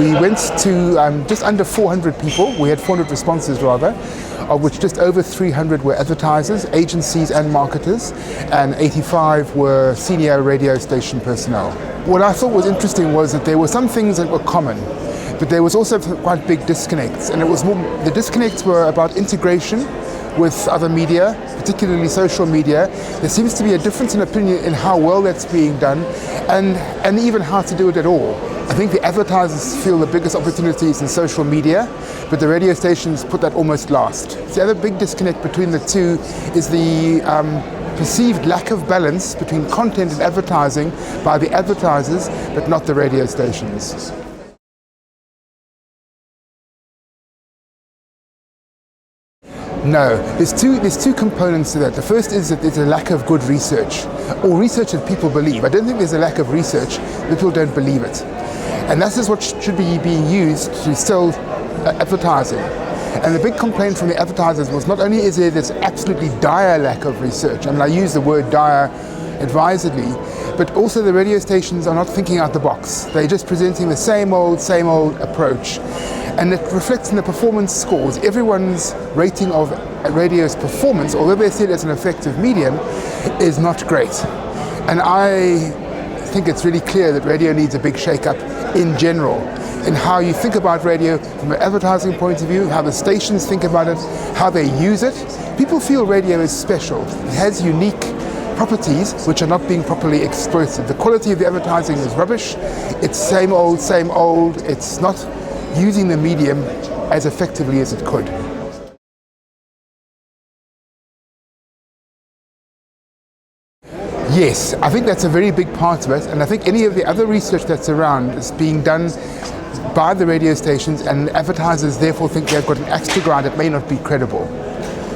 We went to just under 400 people. We had 400 responses rather, of which just over 300 were advertisers, agencies and marketers, and 85 were senior radio station personnel. What I thought was interesting was that there were some things that were common, but there was also quite big disconnects, and the disconnects were about integration with other media, particularly social media. There seems to be a difference in opinion in how well that's being done, and even how to do it at all. I think the advertisers feel the biggest opportunities in social media, but the radio stations put that almost last. The other big disconnect between the two is the perceived lack of balance between content and advertising by the advertisers, but not the radio stations. No, there's two components to that. The first is that there's a lack of good research, or research that people believe. I don't think there's a lack of research, people don't believe it. And that is what should be being used to sell advertising. And the big complaint from the advertisers was not only is there this absolutely dire lack of research, I use the word dire advisedly, but also the radio stations are not thinking out the box. They're just presenting the same old approach. And it reflects in the performance scores. Everyone's rating of radio's performance, although they see it as an effective medium, is not great. And I think it's really clear that radio needs a big shake-up in general, in how you think about radio from an advertising point of view, how the stations think about it, how they use it. People feel radio is special. It has unique properties which are not being properly exploited. The quality of the advertising is rubbish. It's same old. It's not using the medium as effectively as it could. Yes, I think that's a very big part of it, and I think any of the other research that's around is being done by the radio stations, and advertisers therefore think they've got an axe to grind that may not be credible.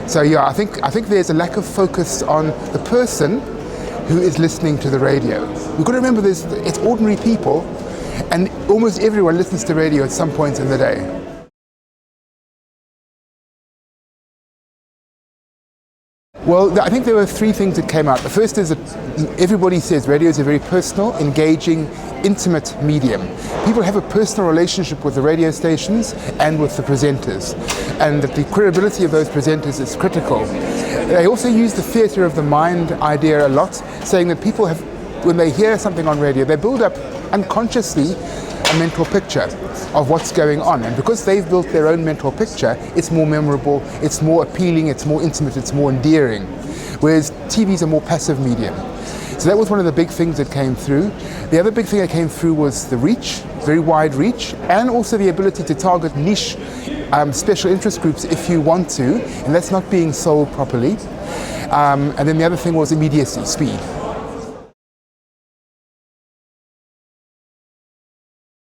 So yeah, I think there's a lack of focus on the person who is listening to the radio. We've got to remember it's ordinary people, and almost everyone listens to radio at some point in the day. Well, I think there were three things that came out. The first is that everybody says radio is a very personal, engaging, intimate medium. People have a personal relationship with the radio stations and with the presenters, and that the credibility of those presenters is critical. They also use the theatre of the mind idea a lot, saying that people have, when they hear something on radio, they build up unconsciously a mental picture of what's going on, and because they've built their own mental picture, it's more memorable, it's more appealing, it's more intimate, it's more endearing, whereas TV's a more passive medium. So that was one of the big things that came through. The other big thing that came through was the reach, very wide reach, and also the ability to target niche special interest groups if you want to, and that's not being sold properly. And then the other thing was immediacy, speed.